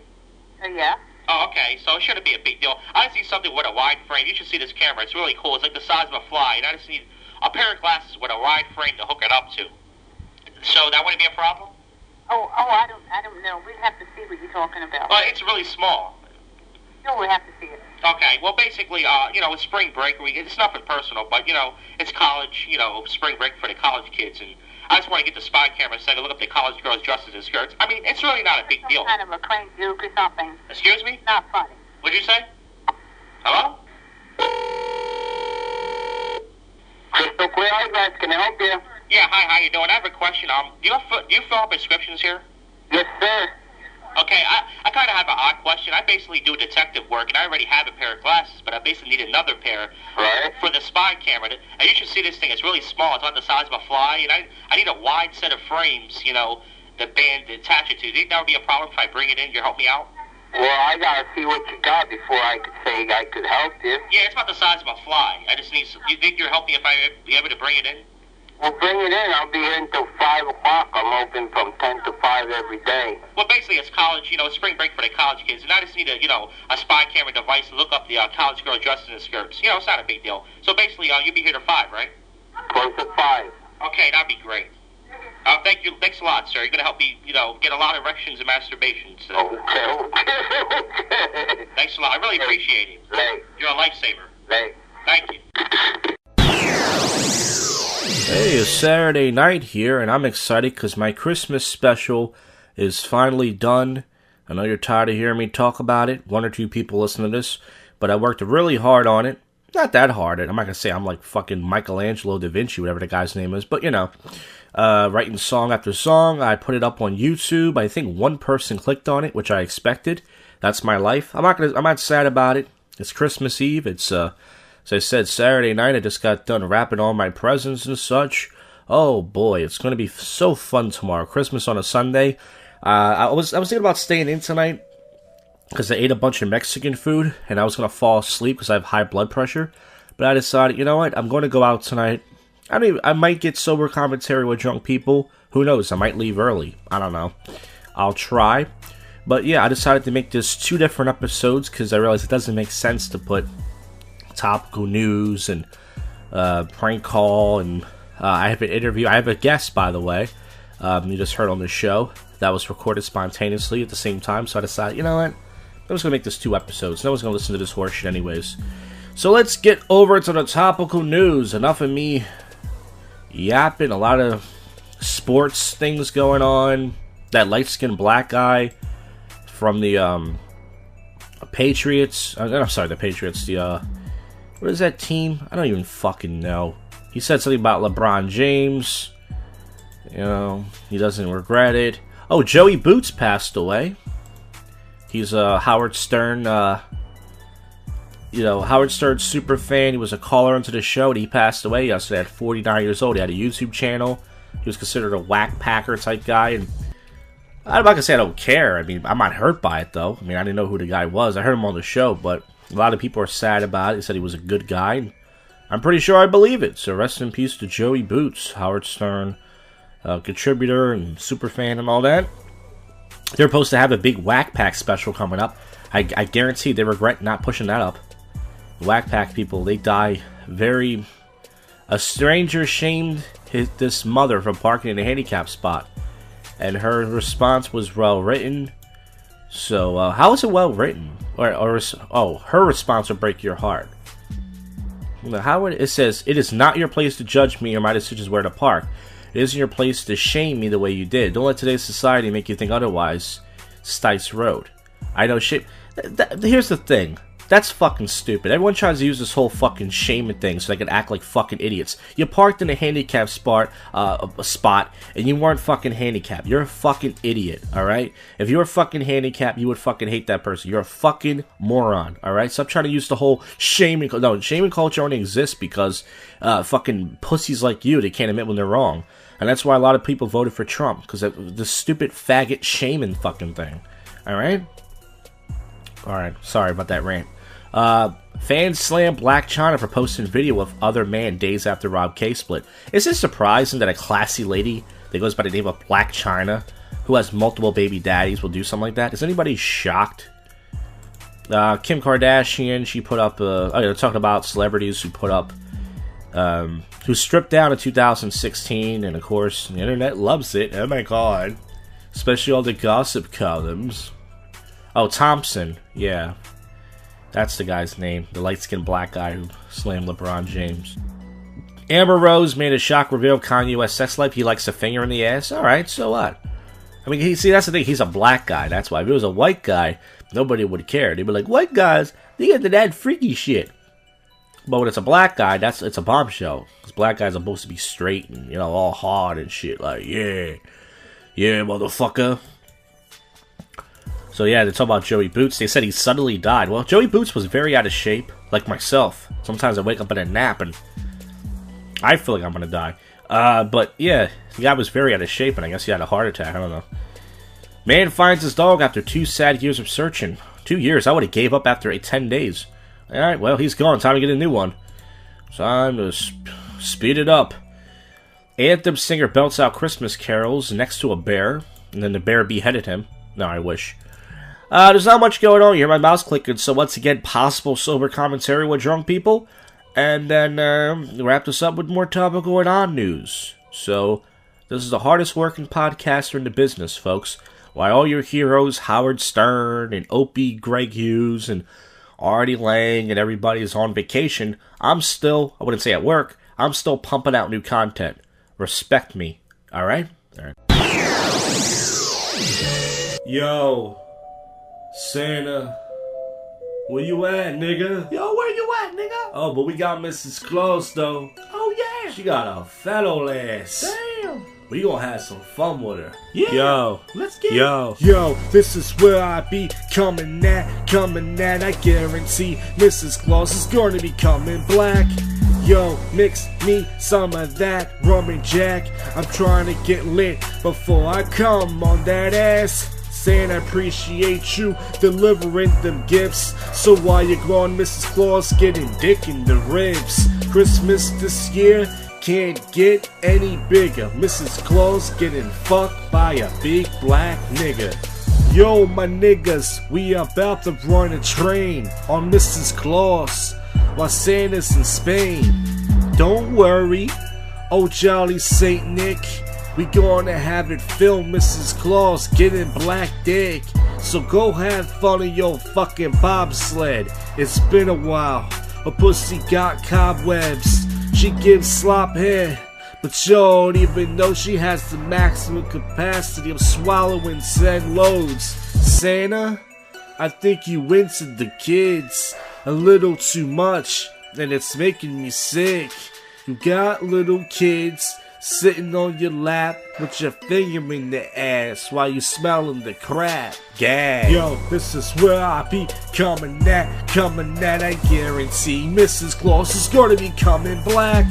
Speaker 7: Yeah.
Speaker 5: Oh, okay. So it shouldn't be a big deal. I see something with a wide frame. You should see this camera. It's really cool. It's like the size of a fly, and I just need a pair of glasses with a wide frame to hook it up to. So that wouldn't be a problem?
Speaker 7: I don't know. We'd have to see what you're talking about.
Speaker 5: Well, it's really small.
Speaker 7: No, we have to see it.
Speaker 5: Okay, well, basically, it's spring break. It's nothing personal, but, it's college, spring break for the college kids. And I just want to get the spy camera set and look up the college girls' dresses and skirts. I mean, it's really not a big deal.
Speaker 7: Kind of a crank joke or something.
Speaker 5: Excuse me?
Speaker 7: Not funny.
Speaker 5: What'd you say? Hello?
Speaker 6: Crystal Clear Eyeglass, can I help you?
Speaker 5: Yeah, hi, how you doing? I have a question. Do you fill out prescriptions here?
Speaker 6: Yes, sir.
Speaker 5: Okay, I kind of have an odd question. I basically do detective work, and I already have a pair of glasses, but I basically need another pair for the spy camera. And you should see this thing. It's really small. It's on the size of a fly, and I need a wide set of frames, the band to attach it to. Do you think that would be a problem if I bring it in? You help me out?
Speaker 6: Well, I gotta see what you got before I could say I could help you.
Speaker 5: Yeah, it's about the size of a fly. I just need some. You think you'll help me if I be able to bring it in?
Speaker 6: Well, bring it in. I'll be here until 5 o'clock. I'm open from 10 to 5 every day.
Speaker 5: Well, basically, it's college, spring break for the college kids. And I just need a spy camera device to look up the college girl dresses and skirts. It's not a big deal. So basically, you'll be here till 5, right?
Speaker 6: Close at 5.
Speaker 5: Okay, that'd be great. Thank you. Thanks a lot, sir. You're going to help me, get a lot of erections and masturbations.
Speaker 6: Okay.
Speaker 5: Thanks a lot. I really appreciate it.
Speaker 6: Thanks.
Speaker 5: You're a lifesaver.
Speaker 6: Thanks.
Speaker 5: Thank you.
Speaker 1: Hey, it's Saturday night here, and I'm excited because my Christmas special is finally done. I know you're tired of hearing me talk about it. 1 or 2 people listen to this, but I worked really hard on it. Not that hard. I'm not going to say I'm like fucking Michelangelo da Vinci, whatever the guy's name is, but writing song after song. I put it up on YouTube. I think 1 person clicked on it, which I expected. That's my life. I'm not sad about it. It's Christmas Eve. It's as I said, Saturday night. I just got done wrapping all my presents and such. Oh boy, it's going to be so fun tomorrow. Christmas on a Sunday. I was thinking about staying in tonight because I ate a bunch of Mexican food and I was going to fall asleep because I have high blood pressure. But I decided, you know what? I'm going to go out tonight. I might get sober commentary with drunk people. Who knows? I might leave early. I don't know. I'll try. But yeah, I decided to make this 2 different episodes because I realized it doesn't make sense to put topical news and prank call, and I have an interview. I have a guest, by the way. You just heard on the show that was recorded spontaneously at the same time. So I decided, you know what? I'm just gonna make this 2 episodes. No one's gonna listen to this horseshit anyways. So let's get over to the topical news. Enough of me yapping. A lot of sports things going on. That light-skinned black guy from the Patriots. I'm sorry, the Patriots. What is that team? I don't even fucking know. He said something about LeBron James. He doesn't regret it. Oh, Joey Boots passed away. He's a Howard Stern, Howard Stern super fan. He was a caller into the show, and he passed away yesterday at 49 years old. He had a YouTube channel. He was considered a whack packer type guy, and I'm not gonna say I don't care. I mean, I'm not hurt by it, though. I mean, I didn't know who the guy was. I heard him on the show, but a lot of people are sad about it. They said he was a good guy, and I'm pretty sure I believe it. So rest in peace to Joey Boots, Howard Stern, contributor and super fan and all that. They're supposed to have a big Whack Pack special coming up. I guarantee they regret not pushing that up. Whack Pack people, they die very... A stranger shamed this mother from parking in a handicap spot, and her response was well written. So how is it well written? Her response will break your heart. It says, "It is not your place to judge me or my decisions where to park. It isn't your place to shame me the way you did. Don't let today's society make you think otherwise. Stice Road." I know shit. Here's the thing. That's fucking stupid. Everyone tries to use this whole fucking shaming thing so they can act like fucking idiots. You parked in a handicapped spot, and you weren't fucking handicapped. You're a fucking idiot, alright? If you were fucking handicapped, you would fucking hate that person. You're a fucking moron, alright? Stop trying to use the whole shaming... No, shaming culture only exists because fucking pussies like you, they can't admit when they're wrong. And that's why a lot of people voted for Trump, because of the stupid faggot shaming fucking thing, alright? Alright, sorry about that rant. Fans slam Black China for posting video of other man days after Rob K split. Is it surprising that a classy lady that goes by the name of Black China, who has multiple baby daddies, will do something like that? Is anybody shocked? Kim Kardashian, she put up, talking about celebrities who put up, who stripped down in 2016, and of course, the internet loves it. Oh my god. Especially all the gossip columns. Oh, Thompson, yeah. That's the guy's name. The light-skinned black guy who slammed LeBron James. Amber Rose made a shock reveal of Kanye West's sex life. He likes a finger in the ass. Alright, so what? I mean, see, that's the thing. He's a black guy. That's why. If it was a white guy, nobody would care. They'd be like, white guys, they get into that freaky shit. But when it's a black guy, it's a bombshell. Because black guys are supposed to be straight and, all hard and shit. Like, yeah, motherfucker. So yeah, they talk about Joey Boots. They said he suddenly died. Well, Joey Boots was very out of shape, like myself. Sometimes I wake up in a nap and I feel like I'm gonna die. But yeah, the guy was very out of shape, and I guess he had a heart attack. I don't know. Man finds his dog after 2 sad years of searching. 2 years? I would have gave up after 10 days. Alright, well, he's gone. Time to get a new one. Time to speed it up. Anthem singer belts out Christmas carols next to a bear, and then the bear beheaded him. No, I wish. There's not much going on. You hear my mouse clicking, so once again, possible sober commentary with drunk people. And then wrap this up with more topical and on news. So, this is the hardest working podcaster in the business, folks. Why all your heroes, Howard Stern and Opie, Greg Hughes, and Artie Lang, and everybody is on vacation, I'm still, I wouldn't say at work, I'm still pumping out new content. Respect me, alright? Alright. Yo, Santa, where you at, nigga?
Speaker 2: Yo, where you at, nigga?
Speaker 1: Oh, but we got Mrs. Claus, though.
Speaker 2: Oh, yeah.
Speaker 1: She got a fellow ass.
Speaker 2: Damn.
Speaker 1: We gonna have some fun with her.
Speaker 2: Yeah.
Speaker 1: Yo.
Speaker 2: Let's get
Speaker 1: it. Yo, this is where I be coming at. I guarantee Mrs. Claus is gonna be coming black. Yo, mix me some of that rum and jack. I'm trying to get lit before I come on that ass. Saying I appreciate you delivering them gifts. So while you're gone, Mrs. Claus getting dick in the ribs. Christmas this year can't get any bigger. Mrs. Claus getting fucked by a big black nigga. Yo, my niggas, we about to run a train on Mrs. Claus while Santa's in Spain. Don't worry, oh jolly Saint Nick, we gonna have it filmed, Mrs. Claus getting black dick. So go have fun in your fucking bobsled. It's been a while. Her pussy got cobwebs. She gives slop hair, but you don't even know she has the maximum capacity of swallowing said loads. Santa, I think you into the kids a little too much, and it's making me sick. You got little kids sitting on your lap with your finger in the ass while you smelling the crap. Gag. Yo, this is where I be coming at. I guarantee Mrs. Claus is gonna be coming black.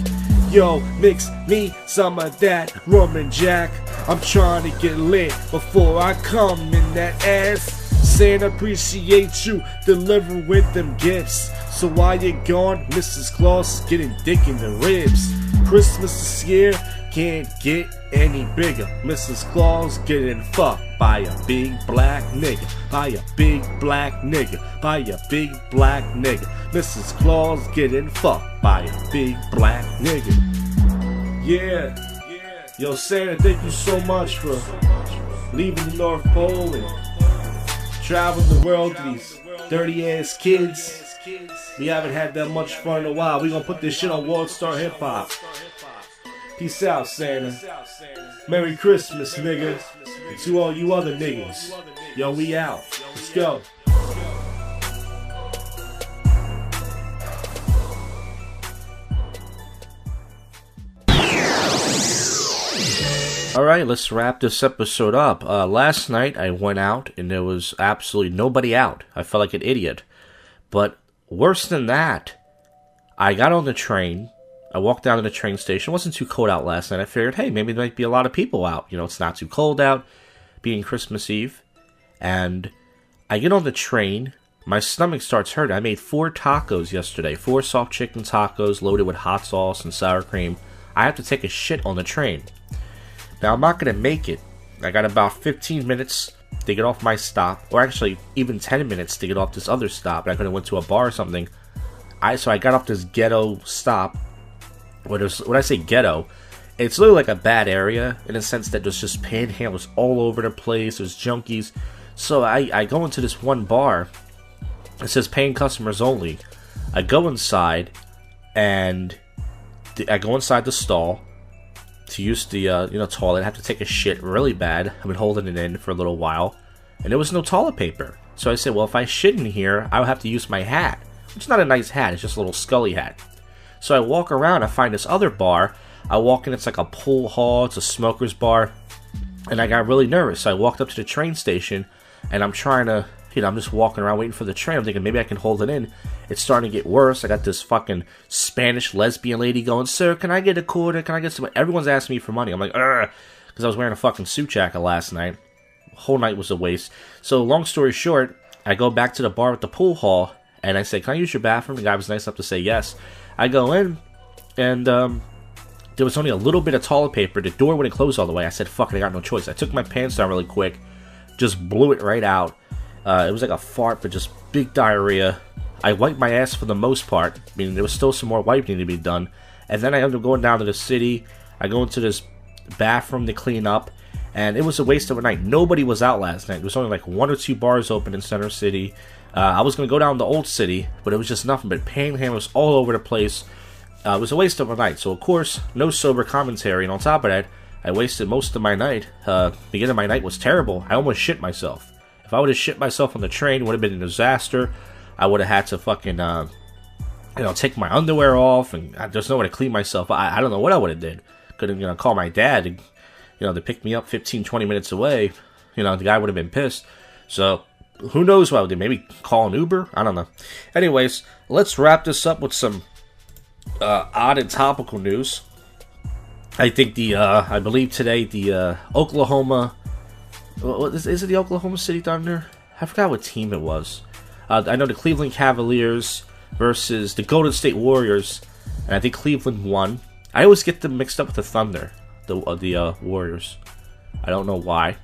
Speaker 1: Yo, mix me some of that rum and jack. I'm trying to get lit before I come in that ass. Santa appreciate you delivering with them gifts. So while you're gone, Mrs. Claus is getting dick in the ribs. Christmas this year can't get any bigger. Mrs. Claus getting fucked by a big black nigga. By a big black nigga. By a big black nigga. Mrs. Claus getting fucked by a big black nigga. Yeah. Yo, Santa, thank you so much for leaving the North Pole and traveling the world with these dirty ass kids. We haven't had that much fun in a while. We gonna put this shit on World Star Hip Hop. Peace out, Santa. Merry Christmas, nigga. And to all you other niggas. Yo, we out. Let's go. Alright, let's wrap this episode up. Last night I went out and there was absolutely nobody out. I felt like an idiot. But worse than that, I got on the train. I walked down to the train station. It wasn't too cold out last night. I figured, hey, maybe there might be a lot of people out. You know, it's not too cold out, being Christmas Eve. And I get on the train. My stomach starts hurting. I made 4 tacos yesterday. 4 soft chicken tacos loaded with hot sauce and sour cream. I have to take a shit on the train. Now, I'm not going to make it. I got about 15 minutes to get off my stop. Or actually, even 10 minutes to get off this other stop. And I could have went to a bar or something. So I got off this ghetto stop. When I say ghetto, it's literally like a bad area. In a sense that there's just panhandlers all over the place. There's junkies. So I go into this one bar. It says paying customers only. I go inside. And I go inside the stall to use the toilet. I have to take a shit really bad. I've been holding it in for a little while, and there was no toilet paper. So I said, well, if I shit in here, I would have to use my hat. It's not a nice hat, it's just a little scully hat. So I walk around, I find this other bar. I walk in, it's like a pool hall, it's a smoker's bar, and I got really nervous. So I walked up to the train station, and I'm trying to, I'm just walking around waiting for the train. I'm thinking maybe I can hold it in. It's starting to get worse. I got this fucking Spanish lesbian lady going, sir, can I get a quarter? Can I get some? Everyone's asking me for money. I'm like, because I was wearing a fucking suit jacket last night. The whole night was a waste. So long story short, I go back to the bar at the pool hall, and I say, can I use your bathroom? The guy was nice enough to say yes. I go in, and there was only a little bit of toilet paper. The door wouldn't close all the way. I said, fuck it, I got no choice. I took my pants down really quick, just blew it right out. It was like a fart, but just big diarrhea. I wiped my ass for the most part. I mean, there was still some more wiping to be done. And then I ended up going down to the city. I go into this bathroom to clean up. And it was a waste of a night. Nobody was out last night. There was only like 1 or 2 bars open in Center City. I was going to go down to Old City, but it was just nothing but panhandlers all over the place. It was a waste of a night. So, of course, no sober commentary. And on top of that, I wasted most of my night. The beginning of my night was terrible. I almost shit myself. If I would have shit myself on the train, it would have been a disaster. I would have had to fucking, take my underwear off, and there's no way to clean myself. I don't know what I would have did. Could have, call my dad, to pick me up 15, 20 minutes away. The guy would have been pissed. So, who knows what I would do? Maybe call an Uber? I don't know. Anyways, let's wrap this up with some odd and topical news. I think I believe today the Oklahoma... Is it the Oklahoma City Thunder? I forgot what team it was. I know the Cleveland Cavaliers versus the Golden State Warriors, and I think Cleveland won. I always get them mixed up with the Thunder, the Warriors. I don't know why.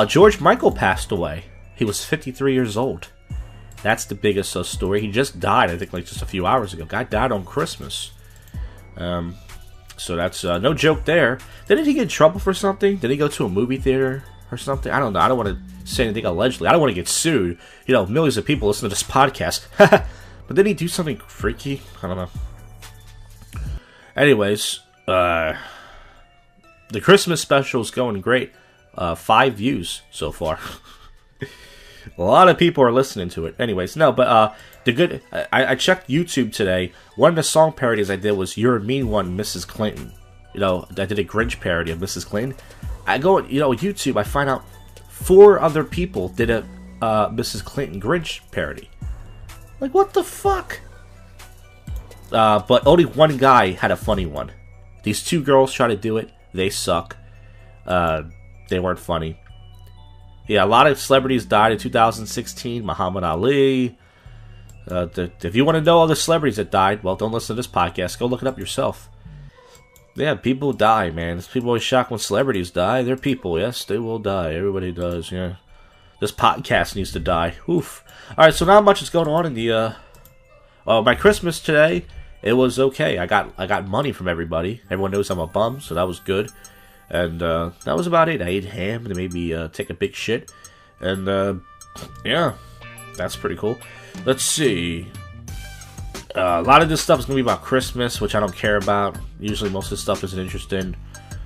Speaker 1: George Michael passed away. He was 53 years old. That's the biggest story. He just died, I think, like just a few hours ago. Guy died on Christmas. So that's no joke there. Didn't he get in trouble for something? Did he go to a movie theater or something? I don't know. I don't want to say anything allegedly. I don't want to get sued. Millions of people listen to this podcast. But did he do something freaky? I don't know. Anyways, the Christmas special is going great. 5 views so far. A lot of people are listening to it. Anyways, no, but I checked YouTube today. One of the song parodies I did was "You're a Mean One, Mrs. Clinton." I did a Grinch parody of Mrs. Clinton. I go, YouTube, I find out 4 other people did a Mrs. Clinton Grinch parody. Like, what the fuck? But only one guy had a funny one. These 2 girls try to do it. They suck. They weren't funny. Yeah, a lot of celebrities died in 2016. Muhammad Ali. If you want to know all the celebrities that died, well, don't listen to this podcast. Go look it up yourself. Yeah, people die, man. People always shocked when celebrities die. They're people, yes, they will die. Everybody does, yeah. This podcast needs to die. Oof. Alright, so not much is going on in the, my Christmas today, it was okay. I got money from everybody. Everyone knows I'm a bum, so that was good. And, that was about it. I ate ham and maybe, take a big shit. And, yeah, that's pretty cool. Let's see. A lot of this stuff is going to be about Christmas, which I don't care about. Usually most of the stuff isn't interesting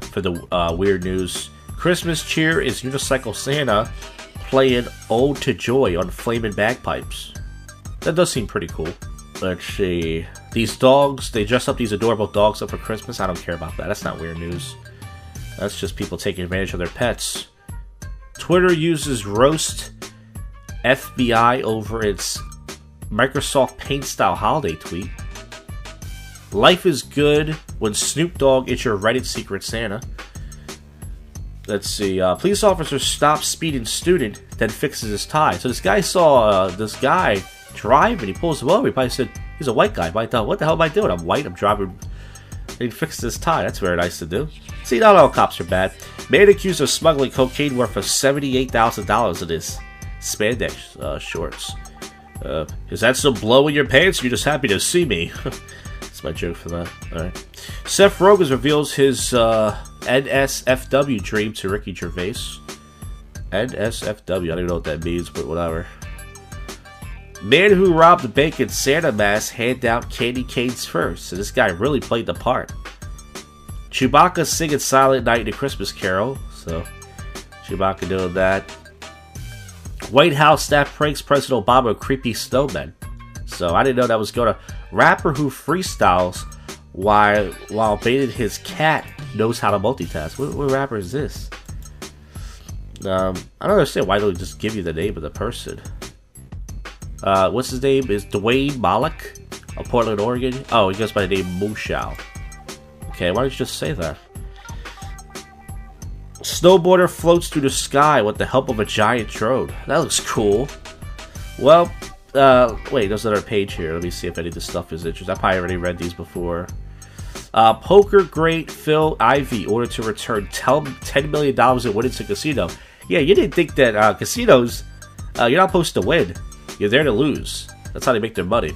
Speaker 1: for the weird news. Christmas cheer is Unicycle Santa playing Ode to Joy on flaming bagpipes. That does seem pretty cool. Let's see. These dogs, they dress up these adorable dogs up for Christmas. I don't care about that. That's not weird news. That's just people taking advantage of their pets. Twitter uses roast FBI over its Microsoft Paint style holiday tweet. Life is good when Snoop Dogg is your Reddit Secret Santa. Let's see. Police officer stops speeding student, then fixes his tie. So this guy saw this guy drive and he pulls him over. He probably said, he's a white guy. He probably thought, what the hell am I doing? I'm white, I'm driving. And he fixed his tie. That's very nice to do. See, not all cops are bad. Man accused of smuggling cocaine worth of $78,000 in his spandex shorts. Is that some blow in your pants? You're just happy to see me. That's my joke for that. Alright. Seth Rogen reveals his NSFW dream to Ricky Gervais. NSFW, I don't even know what that means, but whatever. Man who robbed the bank in Santa mask hand out candy canes first. So this guy really played the part. Chewbacca singing Silent Night in a Christmas Carol. So Chewbacca doing that. White House staff pranks President Obama with creepy snowmen. So I didn't know that was going to. Rapper who freestyles while baiting his cat knows how to multitask. What rapper is this? I don't understand why don't they just give you the name of the person. What's his name? Is Dwayne Malik of Portland, Oregon? Oh, he goes by the name Mooshao. Okay, why don't you just say that? Snowboarder floats through the sky with the help of a giant drone. That looks cool. Well, wait, there's another page here. Let me see if any of this stuff is interesting. I probably already read these before. Poker great Phil Ivey ordered to return $10 million in winnings to casino. Yeah, you didn't think that casinos, you're not supposed to win. You're there to lose. That's how they make their money.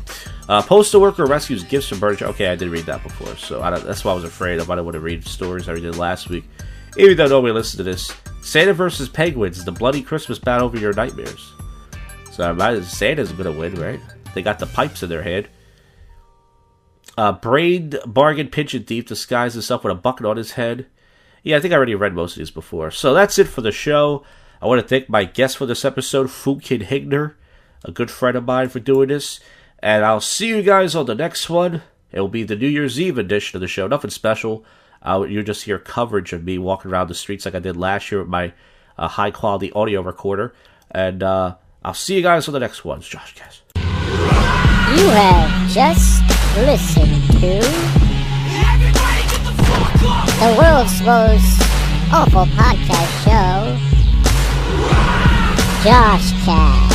Speaker 1: Postal worker rescues gifts from Burger. Okay, I did read that before, so that's why I was afraid of. I don't want to read stories I did last week. Even though nobody listened to this. Santa vs. Penguins, the bloody Christmas battle over your nightmares. So Santa's going to win, right? They got the pipes in their head. Braid bargain pigeon thief disguised himself with a bucket on his head. Yeah, I think I already read most of these before. So that's it for the show. I want to thank my guest for this episode, Phuckeng Hegner, a good friend of mine, for doing this. And I'll see you guys on the next one. It will be the New Year's Eve edition of the show. Nothing special. You'll just hear coverage of me walking around the streets like I did last year with my high-quality audio recorder. And I'll see you guys on the next one. It's JoshCast.
Speaker 8: You have just listened to the world's most awful podcast show, JoshCast.